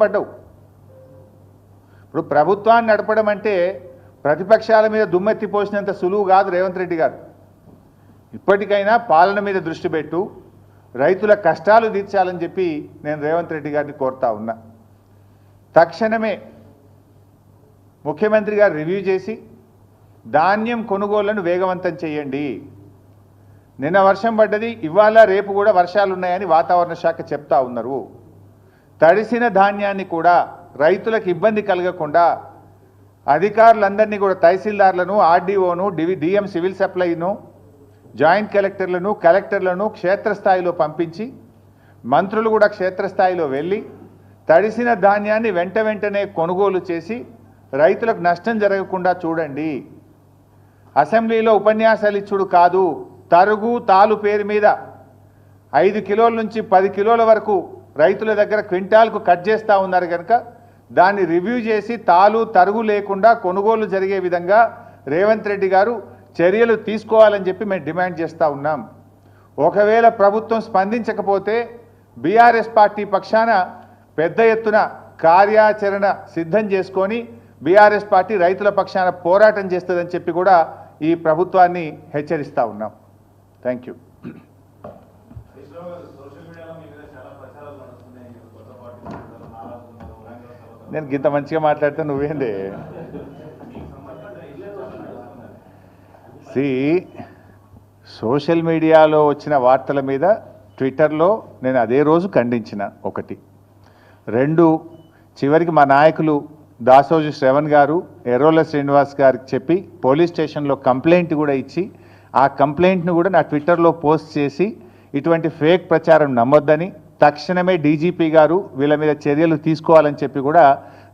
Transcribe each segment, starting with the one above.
పడ్డవు. ఇప్పుడు ప్రభుత్వాన్ని నడపడం అంటే ప్రతిపక్షాల మీద దుమ్మెత్తి పోసినంత సులువు కాదు రేవంత్ రెడ్డి గారు. ఇప్పటికైనా పాలన మీద దృష్టి పెట్టు, రైతుల కష్టాలు తీర్చాలని చెప్పి నేను రేవంత్ రెడ్డి గారిని కోరుతా ఉన్నా. తక్షణమే ముఖ్యమంత్రి గారు రివ్యూ చేసి ధాన్యం కొనుగోళ్లను వేగవంతం చేయండి. నిన్న వర్షం పడ్డది, ఇవాళ రేపు కూడా వర్షాలు ఉన్నాయని వాతావరణ శాఖ చెప్తా ఉన్నారు. తడిసిన ధాన్యాన్ని కూడా రైతులకు ఇబ్బంది కలగకుండా అధికారులందరినీ కూడా తహసీల్దార్లను, ఆర్డీఓను, డిఎం సివిల్ సప్లైను, జాయింట్ కలెక్టర్లను క్షేత్రస్థాయిలో పంపించి మంత్రులు కూడా క్షేత్రస్థాయిలో వెళ్ళి తడిసిన ధాన్యాన్ని వెంటనే కొనుగోలు చేసి రైతులకు నష్టం జరగకుండా చూడండి. అసెంబ్లీలో ఉపన్యాసాలు ఇచ్చుడు కాదు, తరుగు తాలు పేరు మీద 5 కిలోల నుంచి 10 కిలోల వరకు రైతుల దగ్గర క్వింటాల్కు కట్ చేస్తూ ఉన్నారు కనుక దాన్ని రివ్యూ చేసి తాలు తరుగు లేకుండా కొనుగోలు జరిగే విధంగా రేవంత్ రెడ్డి గారు చర్యలు తీసుకోవాలని చెప్పి మేము డిమాండ్ చేస్తూ ఉన్నాం. ఒకవేళ ప్రభుత్వం స్పందించకపోతే బీఆర్ఎస్ పార్టీ పక్షాన పెద్ద ఎత్తున కార్యాచరణ సిద్ధం చేసుకొని బీఆర్ఎస్ పార్టీ రైతుల పక్షాన పోరాటం చేస్తుందని చెప్పి కూడా ఈ ప్రభుత్వాన్ని హెచ్చరిస్తూ ఉన్నాం. Thank you. నేను ఇంత మంచిగా మాట్లాడితే నువ్వేంది? సోషల్ మీడియాలో వచ్చిన వార్తల మీద ట్విట్టర్లో నేను అదే రోజు ఖండించిన. 1, 2 చివరికి మా నాయకులు దాసోజు శ్రవణ్ గారు, ఎర్రోల శ్రీనివాస్ గారికి చెప్పి పోలీస్ స్టేషన్లో కంప్లైంట్ కూడా ఇచ్చి ఆ కంప్లైంట్ను కూడా నా ట్విట్టర్లో పోస్ట్ చేసి ఇటువంటి ఫేక్ ప్రచారం నమ్మొద్దని తక్షణమే డీజీపీ గారు వీళ్ళ మీద చర్యలు తీసుకోవాలని చెప్పి కూడా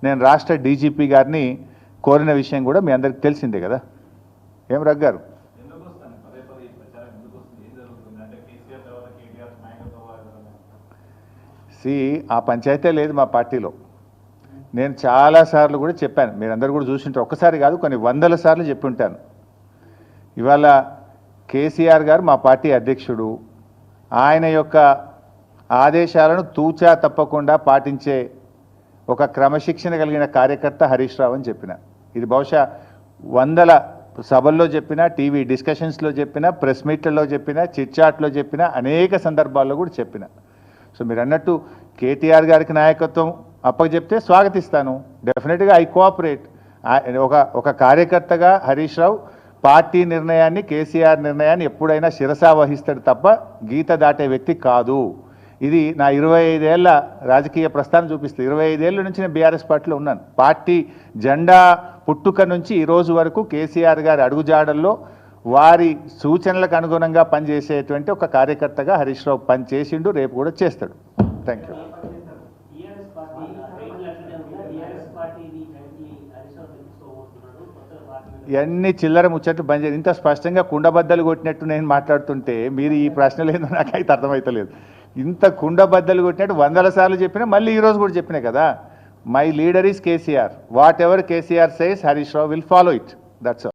నేను రాష్ట్ర డీజీపీ గారిని కోరిన విషయం కూడా మీ అందరికి తెలిసిందే కదా. ఏం రగ్గారు? ఆ పంచాయతీ లేదు మా పార్టీలో. నేను చాలాసార్లు కూడా చెప్పాను, మీరందరూ కూడా చూసింటారు. ఒక్కసారి కాదు, కొన్ని 100ల సార్లు చెప్పి ఉంటాను. ఇవాళ కేసీఆర్ గారు మా పార్టీ అధ్యక్షుడు, ఆయన యొక్క ఆదేశాలను తూచా తప్పకుండా పాటించే ఒక క్రమశిక్షణ కలిగిన కార్యకర్త హరీష్ రావు అని చెప్పిన. ఇది బహుశా 100ల సభల్లో చెప్పిన, టీవీ డిస్కషన్స్లో చెప్పిన, ప్రెస్ మీట్లలో చెప్పిన, చిట్చాట్లో చెప్పిన, అనేక సందర్భాల్లో కూడా చెప్పిన. సో మీరు అన్నట్టు కేటీఆర్ గారికి నాయకత్వం అప్పచెప్తే స్వాగతిస్తాను. డెఫినెట్గా ఐ కోఆపరేట్. ఒక కార్యకర్తగా హరీష్ రావు పార్టీ నిర్ణయాన్ని, కేసీఆర్ నిర్ణయాన్ని ఎప్పుడైనా శిరసా వహిస్తాడు తప్ప గీత దాటే వ్యక్తి కాదు. ఇది నా 25 ఏళ్ల రాజకీయ ప్రస్థానం చూపిస్తుంది. 25 ఏళ్ళ నుంచి నేను బీఆర్ఎస్ పార్టీలో ఉన్నాను. పార్టీ జెండా పుట్టుక నుంచి ఈ రోజు వరకు కేసీఆర్ గారి అడుగుజాడల్లో వారి సూచనలకు అనుగుణంగా పనిచేసేటువంటి ఒక కార్యకర్తగా హరీష్ రావు పనిచేసిండు, రేపు కూడా చేస్తాడు. Thank you. ఇవన్నీ చిల్లర ముచ్చట్లు బంద్ చేయాలి. ఇంత స్పష్టంగా కుండబద్దలు కొట్టినట్టు నేను మాట్లాడుతుంటే మీరు ఈ ప్రశ్నలు ఏందో నాకైతే అర్థమవుతలేదు. ఇంత కుండబద్దలు కొట్టినట్టు 100ల సార్లు చెప్పినా మళ్ళీ ఈరోజు కూడా చెప్పినా కదా. My leader is KCR. What ever KCR says Harish Rao will follow it. That's all.